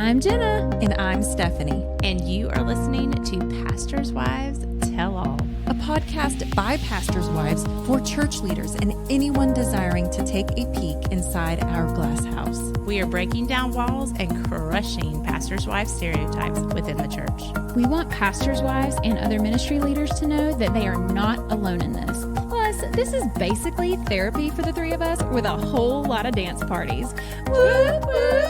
I'm Jenna. And I'm Stephanie. And you are listening to Pastors' Wives Tell All, a podcast by pastors' wives for church leaders and anyone desiring to take a peek inside our glass house. We are breaking down walls and crushing pastors' wives stereotypes within the church. We want pastors' wives and other ministry leaders to know that they are not alone in this. Plus, this is basically therapy for the three of us with a whole lot of dance parties. Woo, woo.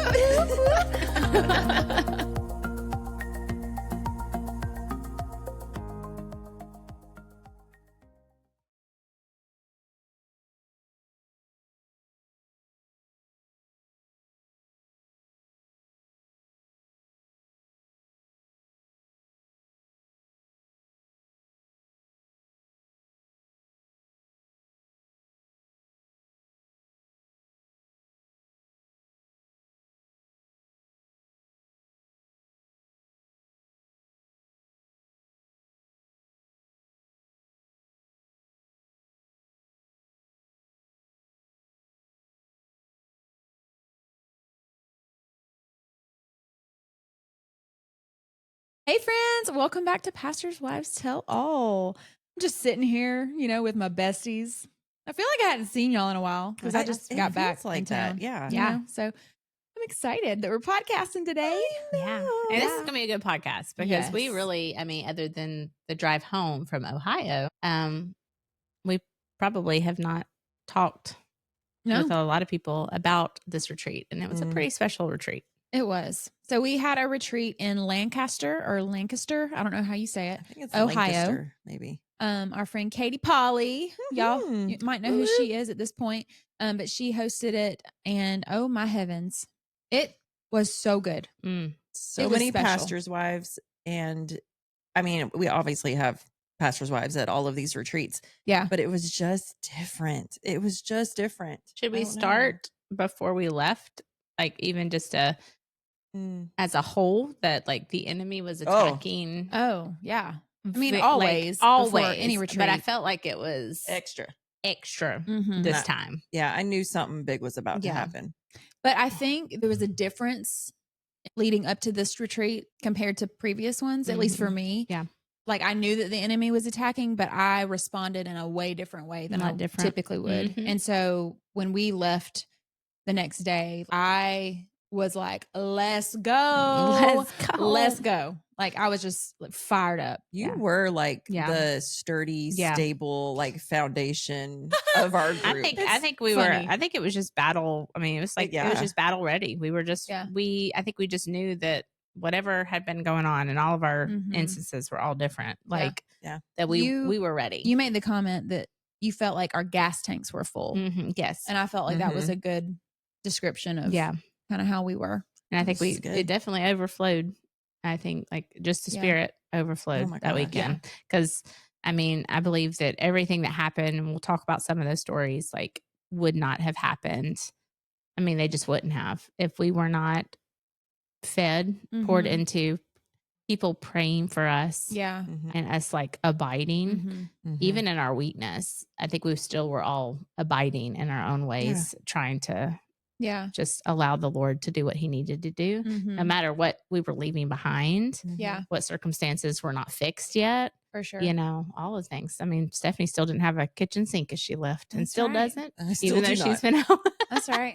Hey friends, welcome back to Pastors' Wives Tell All. I'm just sitting here, with my besties. I feel like I hadn't seen y'all in a while because I just got back like in town. that. Yeah. Yeah. So I'm excited that we're podcasting today. Yeah. And this is going to be a good podcast because we Yes. really, other than the drive home from Ohio, we probably have not talked with a lot of people about this retreat. And it was a pretty special retreat. It was. So we had a retreat in Lancaster. I don't know how you say it. I think it's Ohio. Lancaster, maybe. Our friend Katie Polly, y'all you might know who she is at this point. But she hosted it, and oh my heavens, it was so good. So It was many special. pastors' wives, and we obviously have pastors' wives at all of these retreats. Yeah. But it was just different. It was just different. Should I we don't know. start before we left? Like even just as a whole, that like the enemy was attacking. Oh yeah. I mean, Like, always before any retreat. But I felt like it was extra this time. Yeah, I knew something big was about to happen. But I think there was a difference leading up to this retreat compared to previous ones, at least for me. Yeah. Like I knew that the enemy was attacking, but I responded in a way different way than I typically would. And so when we left the next day, I was like, let's go. Let's go. Like I was just like, fired up. You were like the sturdy, stable, like foundation of our group. I think we were. I think it was just battle. I mean, it was like it was just battle ready. We were just. I think we just knew that whatever had been going on, and all of our instances were all different. Like that we were ready. You made the comment that you felt like our gas tanks were full. Yes, and I felt like that was a good description of kind of how we were. And I think it definitely overflowed. I think like just the spirit overflowed that weekend. Because I believe that everything that happened, and we'll talk about some of those stories, like would not have happened. They just wouldn't have if we were not fed, poured into, people praying for us. Yeah. And us like abiding, even in our weakness. I think we still were all abiding in our own ways, trying to just allow the Lord to do what he needed to do, no matter what we were leaving behind. What circumstances were not fixed yet. For sure. All of things. Stephanie still didn't have a kitchen sink as she left. And still doesn't, even though she's been out. That's right.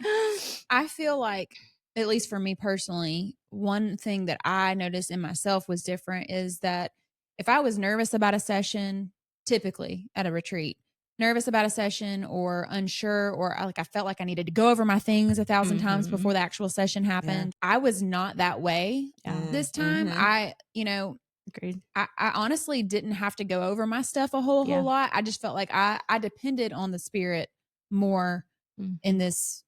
I feel like, at least for me personally, one thing that I noticed in myself was different is that if I was nervous about a session, typically at a retreat, nervous about a session or unsure, or I felt like I needed to go over my things 1,000 times before the actual session happened. I was not that way this time. Agreed. I honestly didn't have to go over my stuff a whole lot. I just felt like I depended on the Spirit more in this.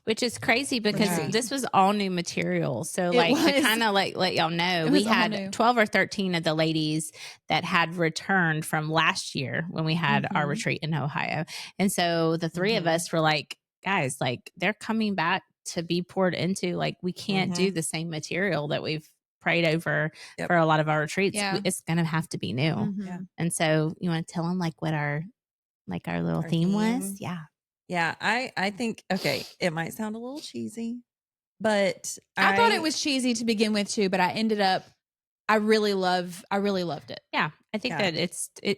Which is crazy because this was all new material. So to kind of like let y'all know, we had 12 or 13 of the ladies that had returned from last year when we had our retreat in Ohio. And so the three of us were like, guys, like they're coming back to be poured into. Like we can't do the same material that we've prayed over for a lot of our retreats. It's going to have to be new. And so you want to tell them like what our little theme was? Yeah. Yeah, I think, okay, it might sound a little cheesy, But I thought it was cheesy to begin with too, but I really loved it. Yeah. I think that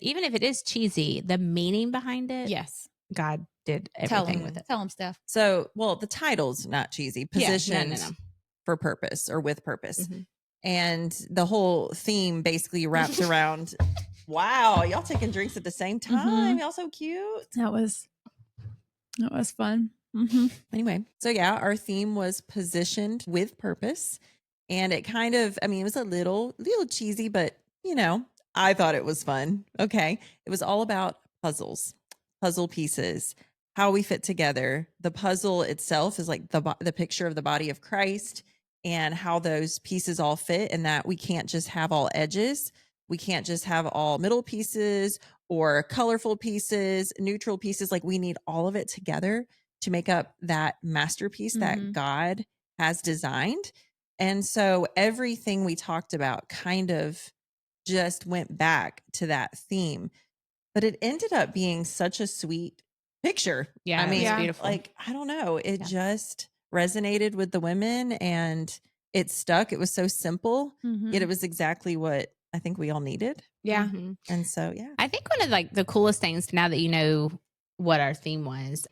even if it is cheesy, the meaning behind it. Yes. God did everything with it. Tell them, Steph. So, the title's not cheesy. Positioned for purpose or with purpose. Mm-hmm. And the whole theme basically wraps around, wow, y'all taking drinks at the same time. Mm-hmm. Y'all so cute. That was fun. Mm-hmm. Anyway, so our theme was positioned with purpose. And it kind of, it was a little cheesy, but I thought it was fun. Okay. It was all about puzzle pieces, how we fit together. The puzzle itself is like the picture of the body of Christ and how those pieces all fit, and that we can't just have all edges. We can't just have all middle pieces or colorful pieces, neutral pieces. Like, we need all of it together to make up that masterpiece that God has designed. And so everything we talked about kind of just went back to that theme, but it ended up being such a sweet picture. Yeah. I mean, it's beautiful. Like, I don't know. It just resonated with the women and it stuck. It was so simple, yet it was exactly what I think we all needed. Yeah. Mm-hmm. And so, I think one of the coolest things, now that you know what our theme was,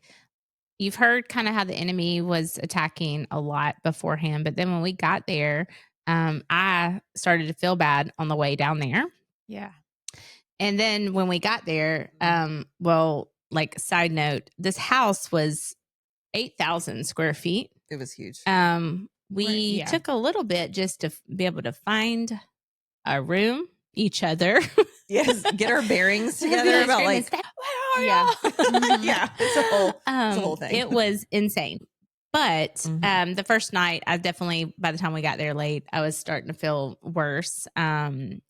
you've heard kind of how the enemy was attacking a lot beforehand, but then when we got there, I started to feel bad on the way down there. Yeah. And then when we got there, side note, this house was 8,000 square feet. It was huge. We took a little bit just to be able to find a room, each other. Yes, get our bearings together about where are y'all? Yeah, it's a whole thing. It was insane. But the first night, I definitely, by the time we got there late, I was starting to feel worse. And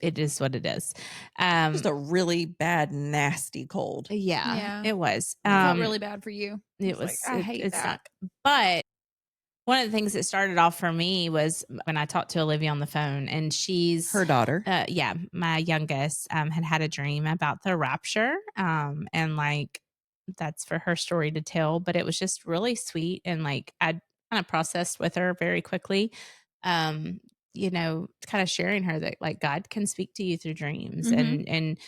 it is what it is. Just a really bad, nasty cold. Yeah. It was. I felt really bad for you. It was. I hate that. Sucked. But one of the things that started off for me was when I talked to Olivia on the phone, and she's her daughter. My youngest had a dream about the rapture. And that's for her story to tell, but it was just really sweet. And I kind of processed with her very quickly. Kind of sharing her that God can speak to you through dreams, and and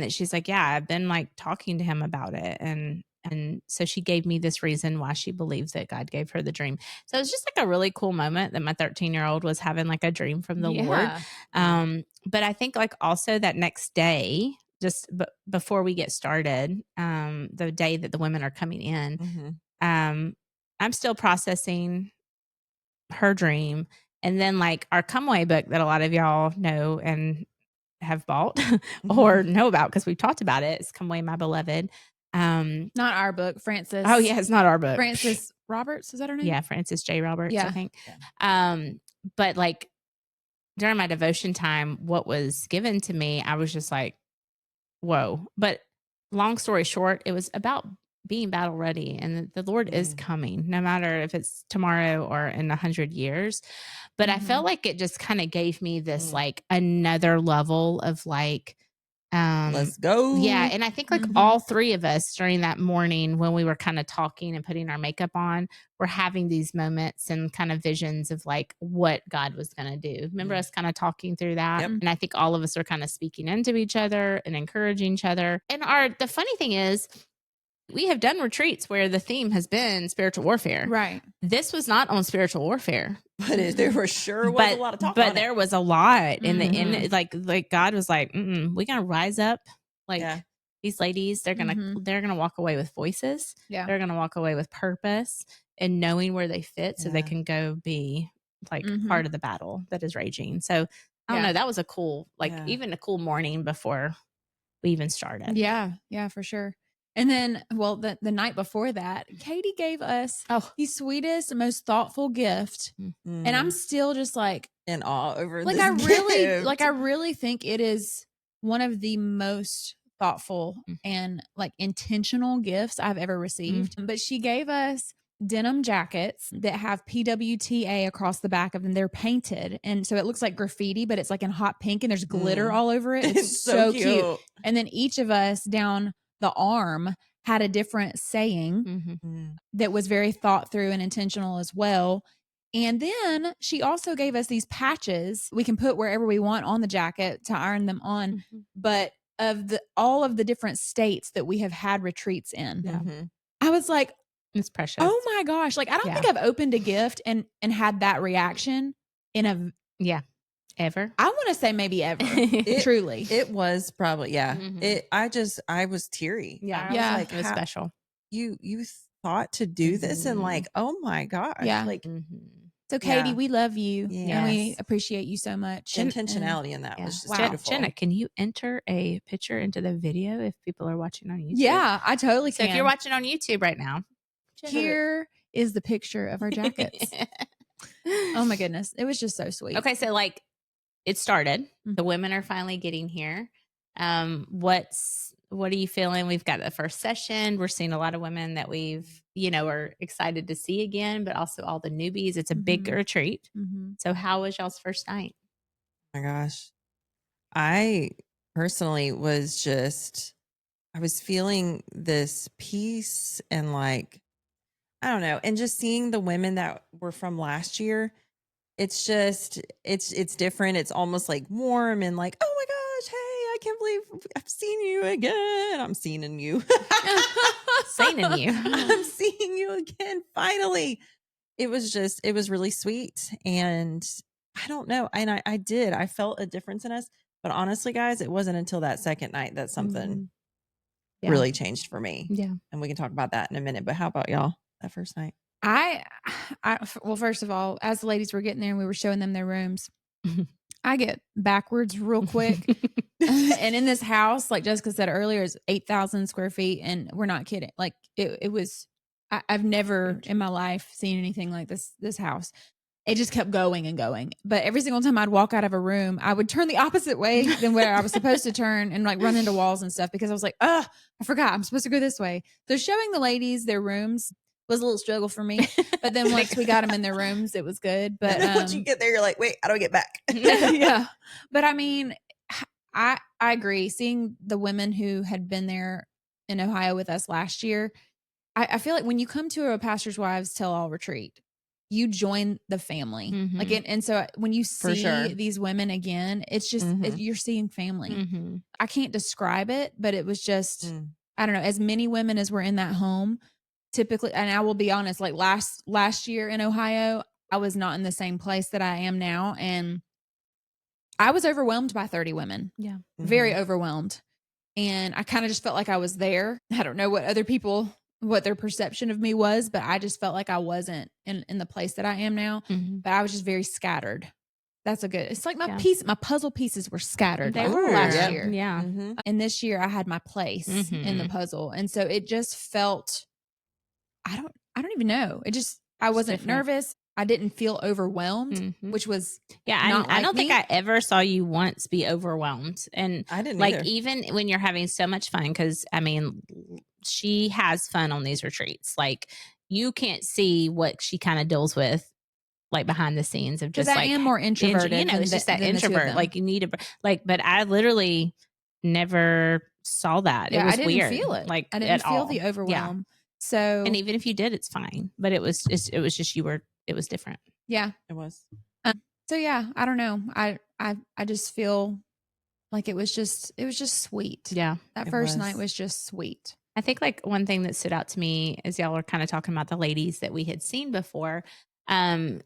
that she's like, yeah, I've been talking to him about it. And so she gave me this reason why she believes that God gave her the dream. So it was just a really cool moment that my 13-year-old was having a dream from the Lord. But I think also that next day, just before we get started, the day that the women are coming in, I'm still processing her dream. And then our Come Away book that a lot of y'all know and have bought or know about because we've talked about it. It's Come Away, My Beloved. Not our book, Frances. Oh yeah, it's not our book. Frances Roberts, is that her name? Yeah, Frances J. Roberts, I think. Yeah. But during my devotion time, what was given to me, I was just whoa. But long story short, it was about being battle ready, and the Lord is coming, no matter if it's tomorrow or in 100 years. But I felt it just kind of gave me this another level of let's go. Yeah. And I think all three of us during that morning when we were kind of talking and putting our makeup on, were having these moments and kind of visions of what God was going to do. Remember us kind of talking through that? Yep. And I think all of us are kind of speaking into each other and encouraging each other. And the funny thing is, we have done retreats where the theme has been spiritual warfare. Right. This was not on spiritual warfare. But there was a lot of talk But there was a lot in the end. God was we're going to rise up. These ladies, they're going to walk away with voices. Yeah. They're going to walk away with purpose and knowing where they fit so they can go be part of the battle that is raging. So I don't know. That was a cool, even a cool morning before we even started. Yeah. Yeah, for sure. And then, the night before that, Katie gave us the sweetest, most thoughtful gift. And I'm still just in awe over this gift. I really think it is one of the most thoughtful and intentional gifts I've ever received. But she gave us denim jackets that have PWTA across the back of them. They're painted. And so it looks like graffiti, but it's in hot pink and there's glitter all over it. It's so cute. And then each of us down the arm had a different saying that was very thought through and intentional as well. And then she also gave us these patches we can put wherever we want on the jacket to iron them on, but of all of the different states that we have had retreats in. I was like, it's precious. Oh my gosh. Like, I don't think I've opened a gift and had that reaction in a ever. I want to say maybe ever. Truly. It was probably, I was teary. Yeah. I was like, it was special. You thought to do this and like, oh my gosh. Yeah. Like, so Katie, we love you and we Yes. appreciate you so much. Intentionality in that was just beautiful. Jenna, can you enter a picture into the video if people are watching on YouTube? Yeah, I totally So can. if you're watching on YouTube right now, here is the picture of our jackets. Oh my goodness. It was just so sweet. Okay, so like it started. The women are finally getting here. What are you feeling? We've got the first session. We're seeing a lot of women that we've, are excited to see again, but also all the newbies. It's a big retreat. So how was y'all's first night? Oh my gosh. I personally I was feeling this peace and like, I don't know. And just seeing the women that were from last year, it's different. It's almost like warm and like, oh my gosh, hey, I can't believe I've seen you again. I'm seeing you. Seeing you. I'm seeing you again. Finally. It was really sweet. And I don't know. And I felt a difference in us. But honestly, guys, it wasn't until that second night that something really changed for me. Yeah. And we can talk about that in a minute. But how about y'all that first night? Well, first of all, as the ladies were getting there and we were showing them their rooms, I get backwards real quick. And in this house, like Jessica said earlier, is 8,000 square feet. And we're not kidding. Like it was, I've never in my life seen anything like this house. It just kept going and going. But every single time I'd walk out of a room, I would turn the opposite way than where I was supposed to turn and like run into walls and stuff because I was like, I forgot I'm supposed to go this way. So showing the ladies their rooms was a little struggle for me. But then once we got them in their rooms, it was good. But once you get there, you're like, wait, how do I get back? Yeah. But I mean, I agree. Seeing the women who had been there in Ohio with us last year, I feel like when you come to a Pastor's Wives Tell All retreat, you join the family. Like, and so when you see these women again, it's just, you're seeing family. I can't describe it, but it was just, I don't know, as many women as were in that home typically. And I will be honest, like last year in Ohio, I was not in the same place that I am now. And I was overwhelmed by 30 women. Yeah. Very overwhelmed. And I kind of just felt like I was there. I don't know what their perception of me was, but I just felt like I wasn't in the place that I am now. But I was just very scattered. That's it's like my puzzle pieces were scattered. They were last year. Yeah. And this year I had my place in the puzzle. And so it just felt, I don't even know. I wasn't nervous. I didn't feel overwhelmed, which was I don't think I ever saw you once be overwhelmed. And I didn't like either. even when you're having so much fun, because I mean, she has fun on these retreats. Like you can't see what she kind of deals with, like behind the scenes of just like I am more introverted. It's just that introvert. Like you need but I literally never saw that. Yeah, it was I didn't weird. feel it. Like I didn't feel all. the overwhelm. Yeah. So, and even if you did, it's fine. But it was just it was different. Yeah, it was. So yeah, I don't know. I just feel like it was just sweet. Yeah, that first night was just sweet. I think like one thing that stood out to me as y'all were kind of talking about the ladies that we had seen before. We're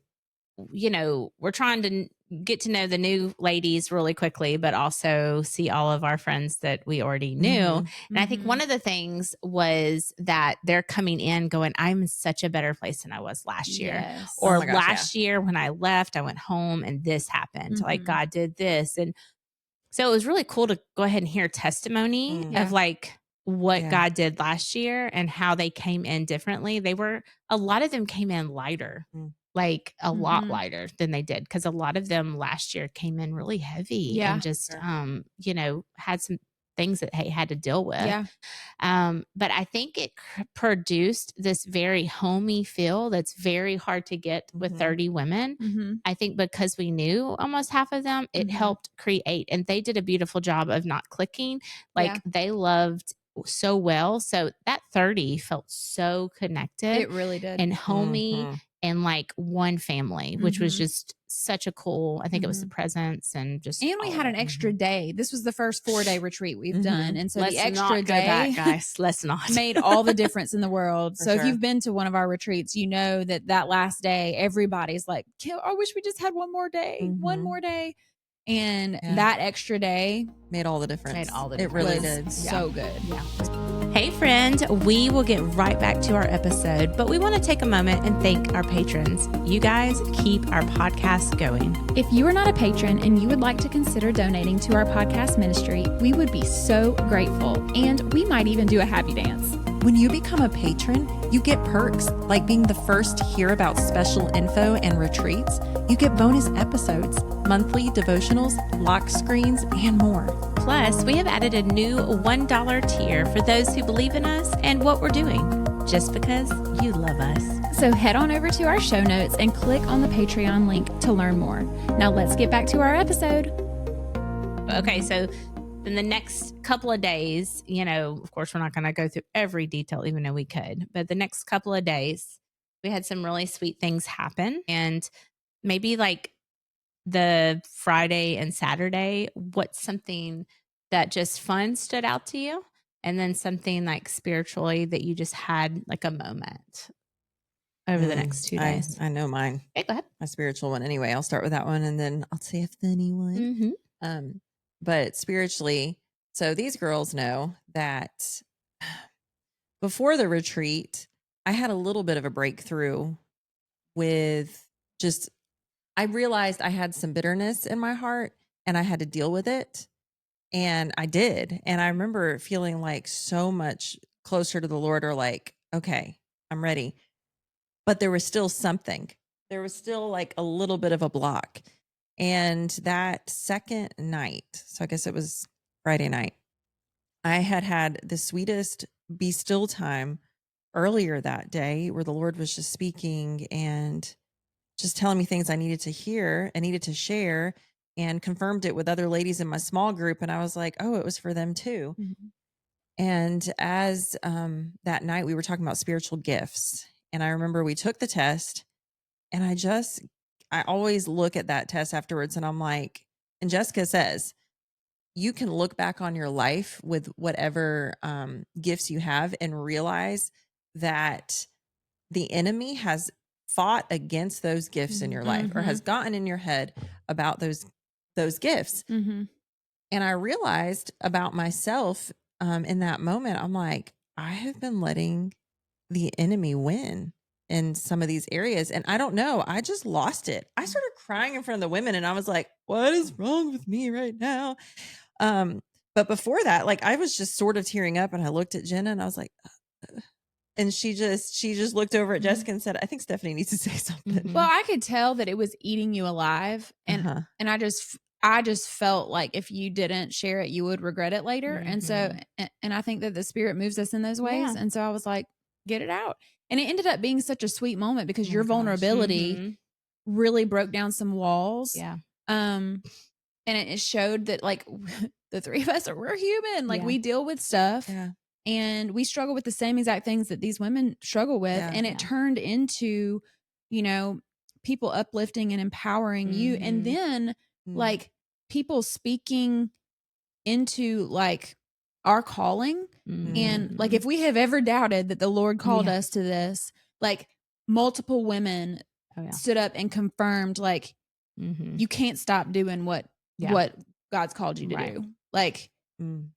trying to get to know the new ladies really quickly, but also see all of our friends that we already knew. And I think one of the things was that they're coming in going, I'm in such a better place than I was last year. Yes. Or last year when I left, I went home and this happened. Like God did this. And so it was really cool to go ahead and hear testimony of like what God did last year and how they came in differently. A lot of them came in lighter. Like a lot lighter than they did. Cause a lot of them last year came in really heavy and just, had some things that they had to deal with. Yeah. But I think it produced this very homey feel that's very hard to get with 30 women. I think because we knew almost half of them, it helped create, and they did a beautiful job of not clicking. Like they loved so well. So that 30 felt so connected. It really did. And homey and like one family, which was just such a cool, I think it was the presence and just. And we had an extra day. This was the first 4-day retreat we've done. And so Let's the extra not go day back, guys. Let's not. made all the difference in the world. So sure. if you've been to one of our retreats, you know that last day, everybody's like, I wish we just had one more day, one more day. And that extra day made all the difference. It really did. So good. Yeah. Hey, friend, we will get right back to our episode, but we want to take a moment and thank our patrons. You guys keep our podcast going. If you are not a patron and you would like to consider donating to our podcast ministry, we would be so grateful. And we might even do a happy dance. When you become a patron, you get perks like being the first to hear about special info and retreats. You get bonus episodes, monthly devotionals, lock screens, and more. Plus, we have added a new $1 tier for those who believe in us and what we're doing, just because you love us. So head on over to our show notes and click on the Patreon link to learn more. Now let's get back to our episode. Okay, so in the next couple of days, of course, we're not going to go through every detail, even though we could, but the next couple of days, we had some really sweet things happen. And maybe like the Friday and Saturday, what's something that just fun stood out to you? And then something like spiritually that you just had like a moment over the next 2 days. I know mine. Okay, go ahead. My spiritual one. Anyway, I'll start with that one and then I'll say a funny one. But spiritually, so these girls know that before the retreat, I had a little bit of a breakthrough with just, I realized I had some bitterness in my heart and I had to deal with it. And I did. And I remember feeling like so much closer to the Lord, or like, okay, I'm ready. But there was still something. There was still like a little bit of a block. And that second night, so I guess it was Friday night, I had the sweetest be still time earlier that day where the Lord was just speaking and just telling me things I needed to hear and needed to share, and confirmed it with other ladies in my small group. And I was like, oh, it was for them too. And as that night we were talking about spiritual gifts, and I remember we took the test, and I always look at that test afterwards and I'm like, and Jessica says, you can look back on your life with whatever gifts you have and realize that the enemy has fought against those gifts in your life, or has gotten in your head about those gifts. And I realized about myself in that moment, I'm like, I have been letting the enemy win in some of these areas. And I don't know, I just lost it. I started crying in front of the women and I was like, what is wrong with me right now? But before that, like I was just sort of tearing up, and I looked at Jenna and I was like, and she just looked over at Jessica and said, I think Stephanie needs to say something. Well, I could tell that it was eating you alive. And I just felt like if you didn't share it, you would regret it later. And so, and I think that the Spirit moves us in those ways. And so I was like, get it out. And it ended up being such a sweet moment because your vulnerability really broke down some walls. Yeah. And it showed that like the three of us we're human. Like we deal with stuff. Yeah. And we struggle with the same exact things that these women struggle with. And it turned into, people uplifting and empowering you. And then like people speaking into like our calling. And like, if we have ever doubted that the Lord called us to this, like multiple women stood up and confirmed, like, you can't stop doing what God's called you to do. Like,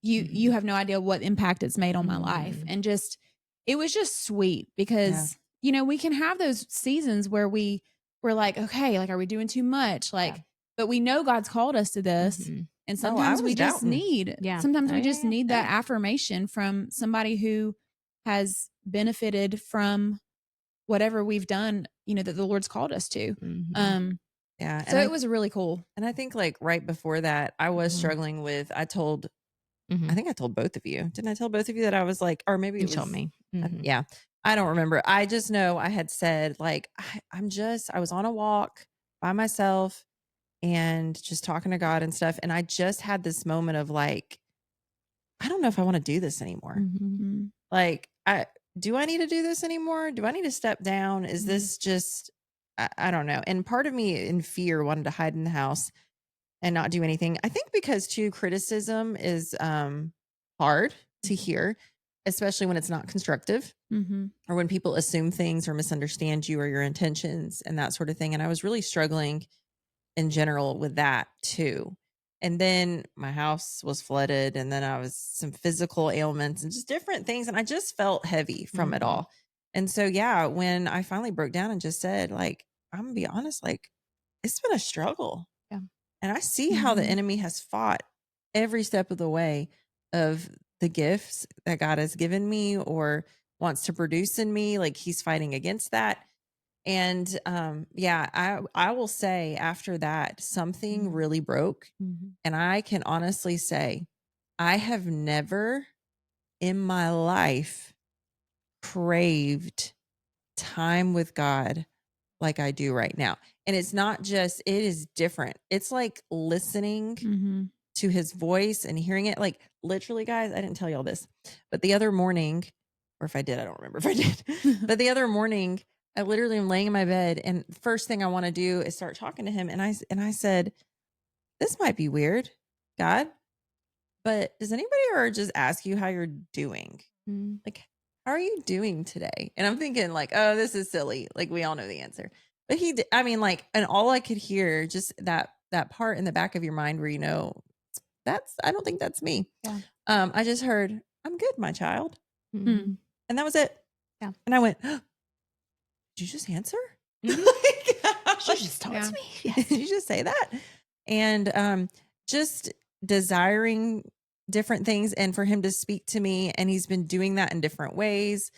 you have no idea what impact it's made on my life. And just, it was just sweet because, we can have those seasons where we're like, okay, like, are we doing too much? Like, but we know God's called us to this. And sometimes we just need, sometimes we just need that affirmation from somebody who has benefited from whatever we've done, that the Lord's called us to. So it was really cool. And I think like right before that, I was struggling with, I think I told both of you. Didn't I tell both of you that I was like, or maybe you told me. Yeah. I don't remember. I just know I had said like, I was on a walk by myself and just talking to God and stuff. And I just had this moment of like, I don't know if I want to do this anymore. Mm-hmm. Like, do I need to do this anymore? Do I need to step down? Is this just, I don't know. And part of me in fear wanted to hide in the house and not do anything. I think because too, criticism is hard to hear, especially when it's not constructive or when people assume things or misunderstand you or your intentions and that sort of thing. And I was really struggling in general with that too. And then my house was flooded, and then I was some physical ailments and just different things. And I just felt heavy from it all. And so, yeah, when I finally broke down and just said, like, I'm gonna be honest, like, it's been a struggle. Yeah. And I see how the enemy has fought every step of the way of the gifts that God has given me or wants to produce in me. Like, he's fighting against that. And yeah, I will say after that, something really broke. And I can honestly say, I have never in my life craved time with God like I do right now. And it's not just, it is different. It's like listening to his voice and hearing it. Like, literally, guys, I didn't tell y'all this, but the other morning, or if I did, I don't remember if I did, but the other morning, I literally am laying in my bed, and the first thing I want to do is start talking to him. And I said, this might be weird, God, but does anybody ever just ask you how you're doing? Like, how are you doing today? And I'm thinking, like, oh, this is silly. Like, we all know the answer. But I mean, like, and all I could hear, just that part in the back of your mind where, you know, I don't think that's me. Yeah. I just heard, I'm good, my child. Mm-hmm. And that was it. Yeah. And I went, oh, did you just answer? She just talked to me. Yes. Did you just say that? And just desiring different things and for him to speak to me. And he's been doing that in different ways.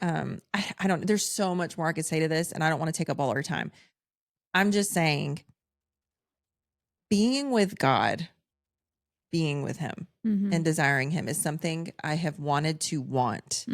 I don't, there's so much more I could say to this, and I don't want to take up all our time. I'm just saying, being with God, being with him and desiring him is something I have wanted to want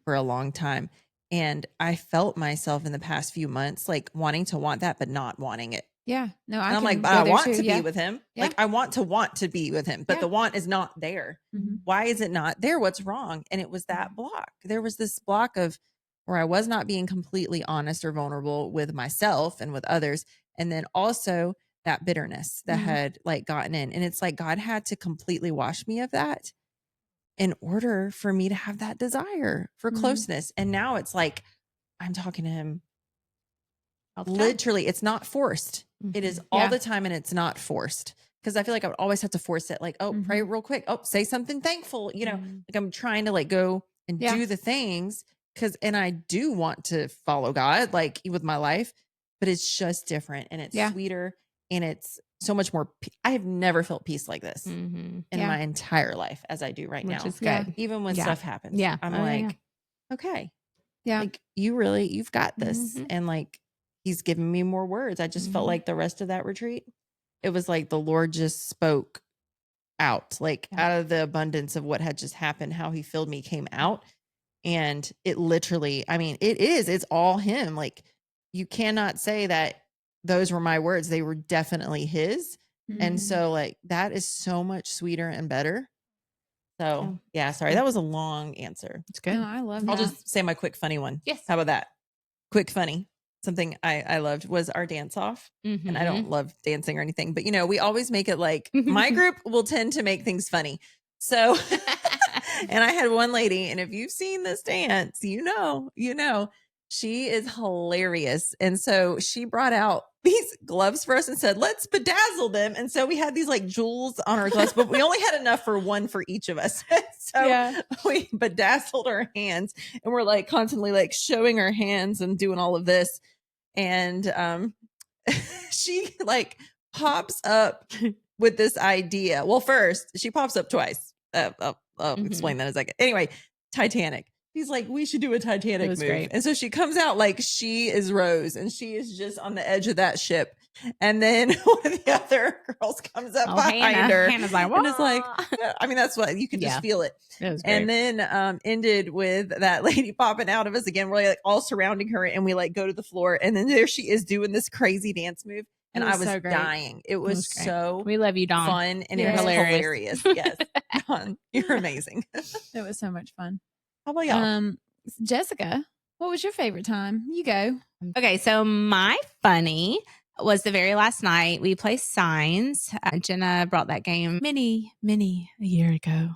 for a long time. And I felt myself in the past few months, like wanting to want that, but not wanting it. Yeah. No, And I'm like, but I want to be with him. Yeah. Like, I want to be with him, but the want is not there. Why is it not there? What's wrong? And it was that block. There was this block of where I was not being completely honest or vulnerable with myself and with others. And then also that bitterness that had like gotten in. And it's like God had to completely wash me of that in order for me to have that desire for closeness. And now it's like, I'm talking to him. Literally, it's not forced. It is all the time, and it's not forced. Because I feel like I would always have to force it. Like, oh, pray real quick. Oh, say something thankful. You know, like I'm trying to like go and do the things and I do want to follow God, like with my life, but it's just different, and it's sweeter, and it's so much more. I have never felt peace like this in my entire life as I do right now. Which is good. Even when stuff happens. Yeah. I'm okay. Yeah. Like, you've got this. And like, he's given me more words. I just felt like the rest of that retreat, it was like the Lord just spoke out, like out of the abundance of what had just happened, how he filled me came out. And it literally, I mean, it's all him. Like, you cannot say that those were my words. They were definitely his. And so like, that is so much sweeter and better. So yeah, sorry. That was a long answer. It's good. No, I love that. I'll just say my quick funny one. Yes. How about that? Quick funny. Something I loved was our dance off. And I don't love dancing or anything, but you know, we always make it like my group will tend to make things funny. So, and I had one lady, and if you've seen this dance, you know, she is hilarious. And so she brought out these gloves for us and said, let's bedazzle them. And so we had these like jewels on our gloves, but we only had enough for one for each of us. So we bedazzled our hands, and we're like constantly like showing our hands and doing all of this. And she like pops up with this idea. Well, first she pops up twice. I'll explain that in a second. Anyway, Titanic. He's like, we should do a Titanic move. Great. And so she comes out like she is Rose, and she is just on the edge of that ship. And then one of the other girls comes up behind her. Hannah's like, and it's like, I mean, that's what you can just feel it. And then ended with that lady popping out of us again. We're like all surrounding her, and we like go to the floor, and then there she is doing this crazy dance move. And I was dying. It was so we love you, Dawn. Fun, and it was hilarious. Yes. You're amazing. It was so much fun. How about y'all? Jessica, what was your favorite time? You go. Okay, so my funny was the very last night we played Signs. Jenna brought that game many a year ago.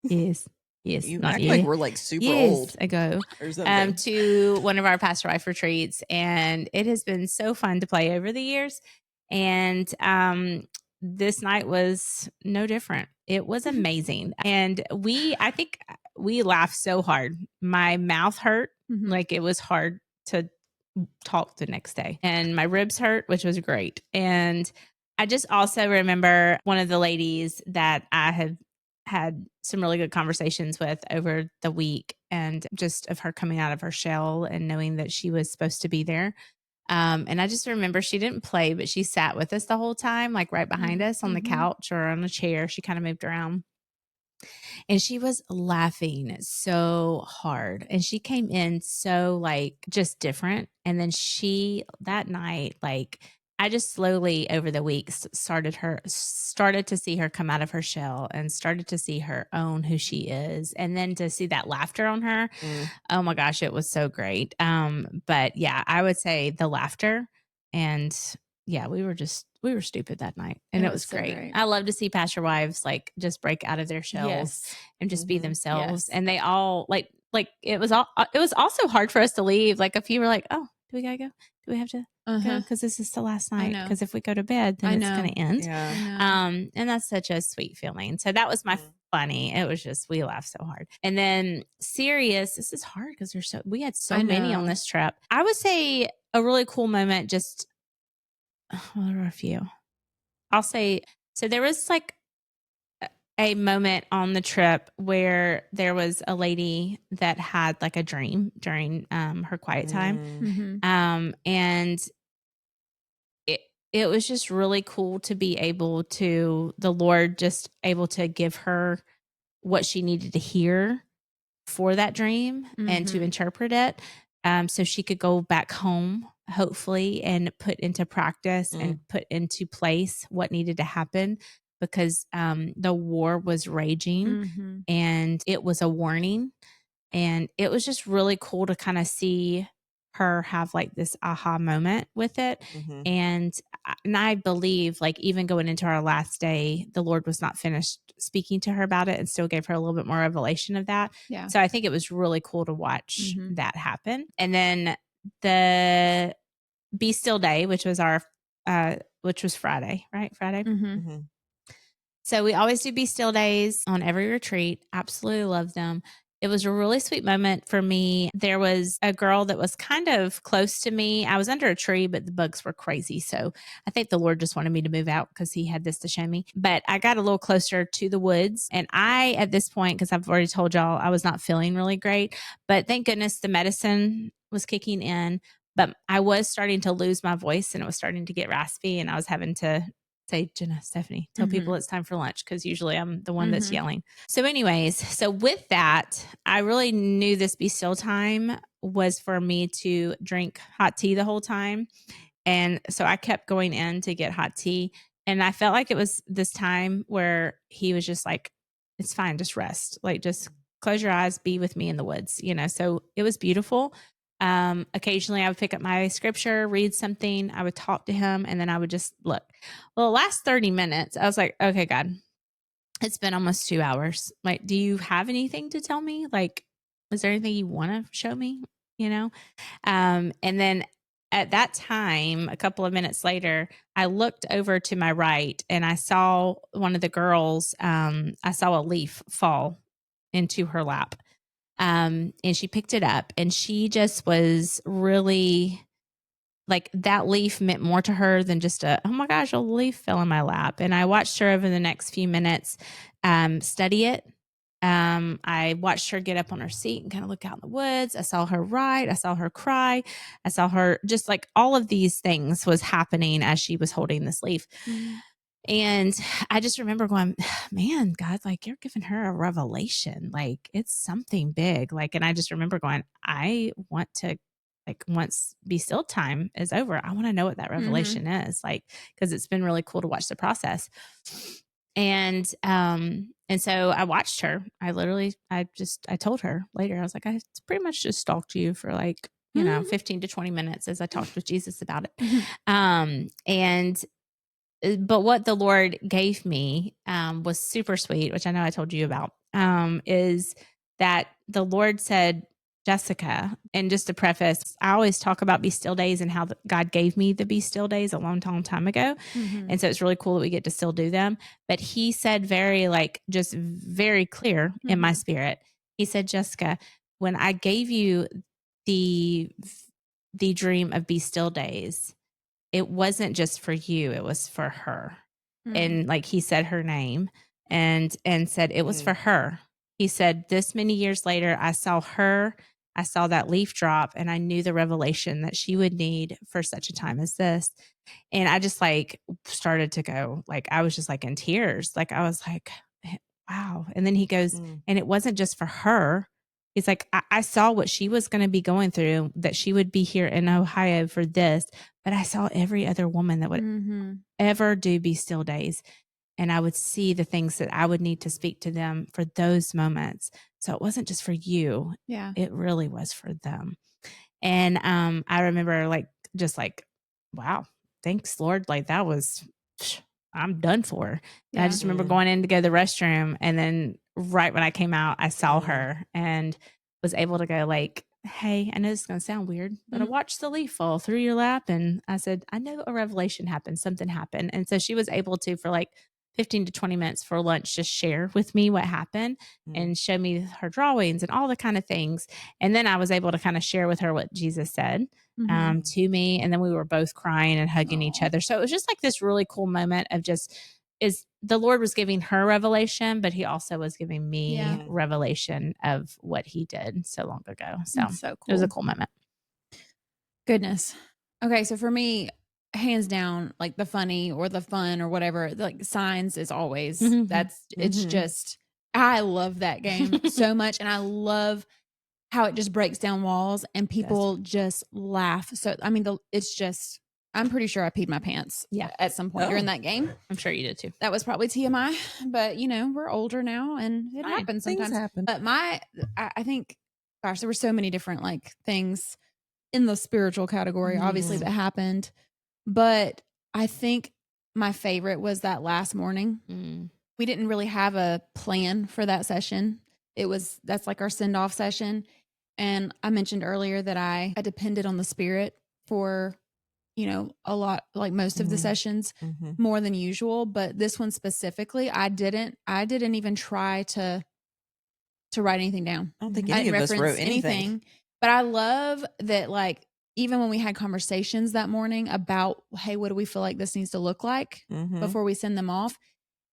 Yes. You not act year. like we're like super old ago or something. to one of our pastor wife retreats, and it has been so fun to play over the years. And this night was no different. It was amazing, and I think we laughed so hard. My mouth hurt, like it was hard to talk the next day, and my ribs hurt, which was great. And I just also remember one of the ladies that I have had some really good conversations with over the week, and just of her coming out of her shell and knowing that she was supposed to be there. And I just remember she didn't play, but she sat with us the whole time, like right behind us on the couch or on a chair. She kind of moved around. And she was laughing so hard. And she came in so like just different. And then that night, like I just slowly over the weeks started to see her come out of her shell and started to see her own who she is. And then to see that laughter on her, oh my gosh, it was so great. But yeah, I would say the laughter, and yeah, we were stupid that night, and it was so great. I love to see pastor wives like just break out of their shells and just be themselves. And they all like it was also hard for us to leave. Like a few were like, oh, do we gotta go? Do we have to go? Because this is the last night. Because if we go to bed, then it's gonna end. Yeah. And that's such a sweet feeling. So that was my funny. It was just, we laughed so hard. And then serious, this is hard because we had so many on this trip. I would say a really cool moment, just well, there were a few. I'll say, so there was like a moment on the trip where there was a lady that had like a dream during her quiet time. And it was just really cool to be able to, the Lord just able to give her what she needed to hear for that dream and to interpret it. So she could go back home, hopefully, and put into practice and put into place what needed to happen, because the war was raging and it was a warning. And it was just really cool to kind of see her have like this aha moment with it. And I believe, like, even going into our last day, the Lord was not finished speaking to her about it and still gave her a little bit more revelation of that. Yeah. So I think it was really cool to watch that happen. And then the Be Still Day, which was which was Friday, right? Friday. So we always do Be Still Days on every retreat. Absolutely love them. It was a really sweet moment for me. There was a girl that was kind of close to me. I was under a tree, but the bugs were crazy. So I think the Lord just wanted me to move out because he had this to show me. But I got a little closer to the woods. And at this point, because I've already told y'all, I was not feeling really great. But thank goodness the medicine was kicking in. But I was starting to lose my voice, and it was starting to get raspy. And I was having to say, Jenna, Stephanie, tell people it's time for lunch, because usually I'm the one that's yelling. So anyways, so with that, I really knew this Be Still time was for me to drink hot tea the whole time. And so I kept going in to get hot tea. And I felt like it was this time where he was just like, it's fine, just rest. Like, just close your eyes, be with me in the woods, So it was beautiful. Occasionally I would pick up my scripture, read something, I would talk to him, and then I would just look. Well, the last 30 minutes, I was like, okay, God, it's been almost 2 hours. Like, do you have anything to tell me? Like, is there anything you want to show me? And then at that time, a couple of minutes later, I looked over to my right and I saw one of the girls, I saw a leaf fall into her lap. And she picked it up, and she just was really like, that leaf meant more to her than just oh my gosh, a leaf fell in my lap. And I watched her over the next few minutes study it. I watched her get up on her seat and kind of look out in the woods. I saw her write. I saw her cry. I saw her just like all of these things was happening as she was holding this leaf. And I just remember going, man, God, like, you're giving her a revelation. Like, it's something big. Like, and I just remember going, I want to, like, once Be Still time is over, I want to know what that revelation is, like, because it's been really cool to watch the process. And so I watched her. I told her later, I was like, I pretty much just stalked you for like, 15 to 20 minutes as I talked with Jesus about it. But what the Lord gave me was super sweet, which I know I told you about, is that the Lord said, Jessica, and just to preface, I always talk about be still days and how God gave me the be still days a long time ago. And so it's really cool that we get to still do them. But he said just very clear in my spirit. He said, Jessica, when I gave you the dream of be still days, it wasn't just for you, it was for her. And like he said her name and said it was for her. He said, this many years later, I saw her, I saw that leaf drop, and I knew the revelation that she would need for such a time as this. And I just like started to go, like, I was just like in tears. Like, I was like, wow. And then he goes, and it wasn't just for her. He's like, I saw what she was going to be going through, that she would be here in Ohio for this, but I saw every other woman that would ever do be still days. And I would see the things that I would need to speak to them for those moments. So it wasn't just for you. Yeah. It really was for them. And I remember wow, thanks, Lord. Like that was, I'm done for. Yeah. I just remember going in to go to the restroom. And then right when I came out, I saw her and was able to go like, hey, I know this is going to sound weird, but I watched the leaf fall through your lap. And I said, I know a revelation happened. Something happened. And so she was able to, for like 15 to 20 minutes for lunch, just share with me what happened and show me her drawings and all the kind of things. And then I was able to kind of share with her what Jesus said to me. And then we were both crying and hugging each other. So it was just like this really cool moment of the Lord was giving her revelation, but he also was giving me revelation of what he did so long ago. So cool. It was a cool moment. Goodness. Okay. So for me, hands down, like the funny or the fun or whatever, like signs is always it's just, I love that game so much. And I love how it just breaks down walls and people just laugh. So, I mean, I'm pretty sure I peed my pants at some point during that game. I'm sure you did too. That was probably TMI, but we're older now and it happens sometimes. Things happen. But I think, gosh, there were so many different like things in the spiritual category, obviously, that happened. But I think my favorite was that last morning. We didn't really have a plan for that session. That's like our send-off session. And I mentioned earlier that I depended on the Spirit for, a lot, like most of the sessions, more than usual. But this one specifically, I didn't even try to write anything down. I don't think any of us wrote anything. But I love that, like, even when we had conversations that morning about, hey, what do we feel like this needs to look like before we send them off?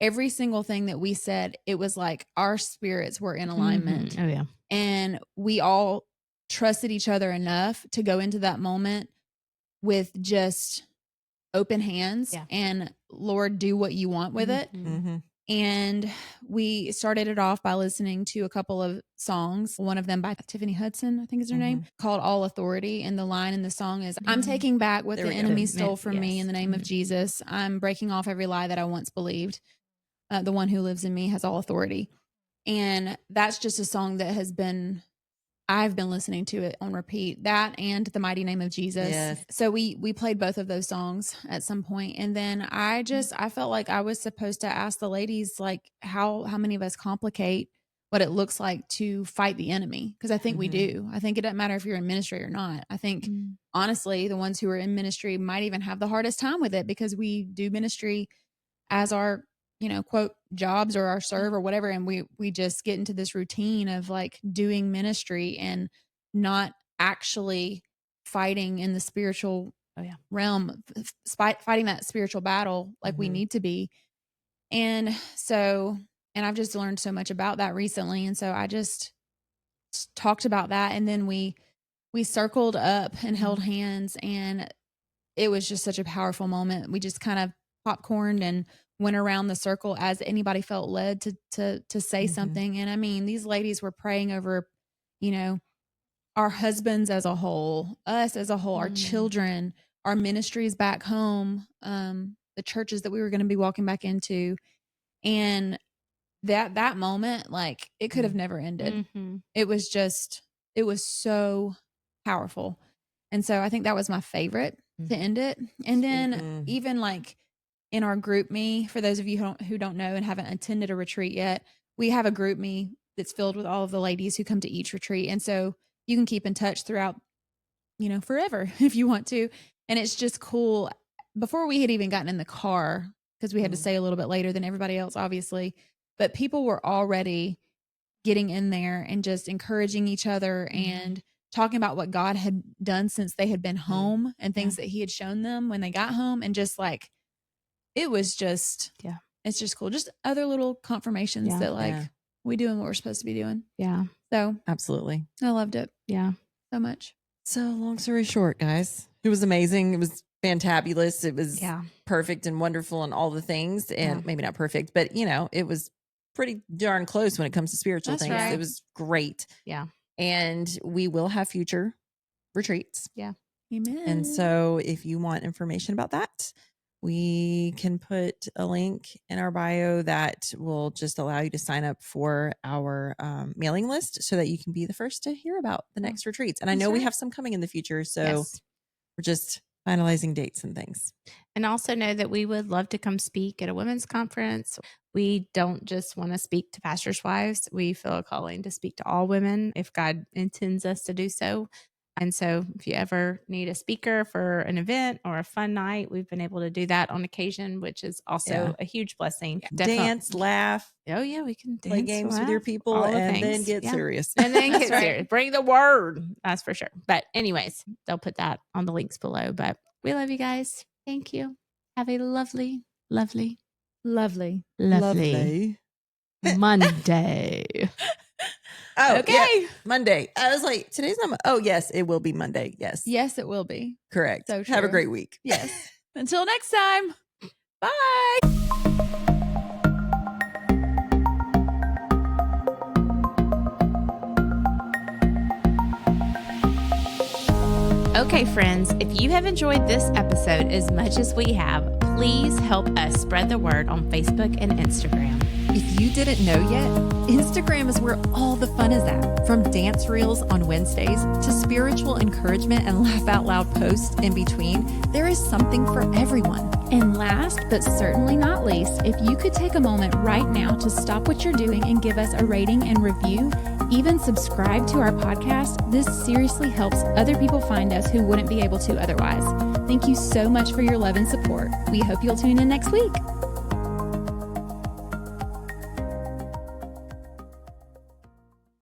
Every single thing that we said, it was like our spirits were in alignment. Oh, yeah. And we all trusted each other enough to go into that moment with just open hands and, Lord, do what you want with it. And we started it off by listening to a couple of songs, one of them by Tiffany Hudson, I think is her name, called All Authority. And the line in the song is, I'm taking back what the enemy stole from me in the name of Jesus. I'm breaking off every lie that I once believed. The one who lives in me has all authority. And that's just a song that I've been listening to it on repeat, that and The Mighty Name of Jesus. Yes. So we played both of those songs at some point. And then I felt like I was supposed to ask the ladies, like, how many of us complicate what it looks like to fight the enemy? Because I think we do. I think it doesn't matter if you're in ministry or not. I think, honestly, the ones who are in ministry might even have the hardest time with it because we do ministry as our quote jobs or our serve or whatever. And we just get into this routine of like doing ministry and not actually fighting in the spiritual realm, fighting that spiritual battle like we need to be. And I've just learned so much about that recently. And so I just talked about that. And then we circled up and held hands, and it was just such a powerful moment. We just kind of popcorned and went around the circle as anybody felt led to say something. And I mean, these ladies were praying over, our husbands as a whole, us as a whole, our children, our ministries back home, the churches that we were going to be walking back into. And that moment, like, it could have never ended. It was so powerful. And so I think that was my favorite to end it. And then even like in our group me, for those of you who don't know and haven't attended a retreat yet, we have a group me that's filled with all of the ladies who come to each retreat. And so you can keep in touch throughout, forever if you want to. And it's just cool. Before we had even gotten in the car, because we had to stay a little bit later than everybody else, obviously, but people were already getting in there and just encouraging each other and talking about what God had done since they had been home and things that he had shown them when they got home. And just like, it was just, it's just cool. Just other little confirmations that like we doing what we're supposed to be doing. Yeah. So absolutely. I loved it. Yeah. So much. So long story short, guys, it was amazing. It was fantabulous. It was perfect and wonderful and all the things. And maybe not perfect, but it was pretty darn close when it comes to spiritual things. Right. It was great. Yeah. And we will have future retreats. Yeah. Amen. And so if you want information about that, we can put a link in our bio that will just allow you to sign up for our mailing list so that you can be the first to hear about the next retreats. And I know we have some coming in the future. So we're just finalizing dates and things. And also know that we would love to come speak at a women's conference. We don't just want to speak to pastors' wives. We feel a calling to speak to all women if God intends us to do so. And so if you ever need a speaker for an event or a fun night, we've been able to do that on occasion, which is also a huge blessing. Dance, laugh. Oh, yeah, we can play games with your people and then get serious. And then get serious. Bring the word. That's for sure. But anyways, they'll put that on the links below. But we love you guys. Thank you. Have a lovely, lovely, lovely, lovely Monday. Oh, okay. Monday. I was like, today's not. Oh, yes, it will be Monday. Yes. Yes, it will be. Correct. So true. Have a great week. Yes. Until next time. Bye. Okay, friends, if you have enjoyed this episode as much as we have, please help us spread the word on Facebook and Instagram. If you didn't know yet, Instagram is where all the fun is at. From dance reels on Wednesdays to spiritual encouragement and laugh out loud posts in between, there is something for everyone. And last but certainly not least, if you could take a moment right now to stop what you're doing and give us a rating and review, even subscribe to our podcast, this seriously helps other people find us who wouldn't be able to otherwise. Thank you so much for your love and support. We hope you'll tune in next week.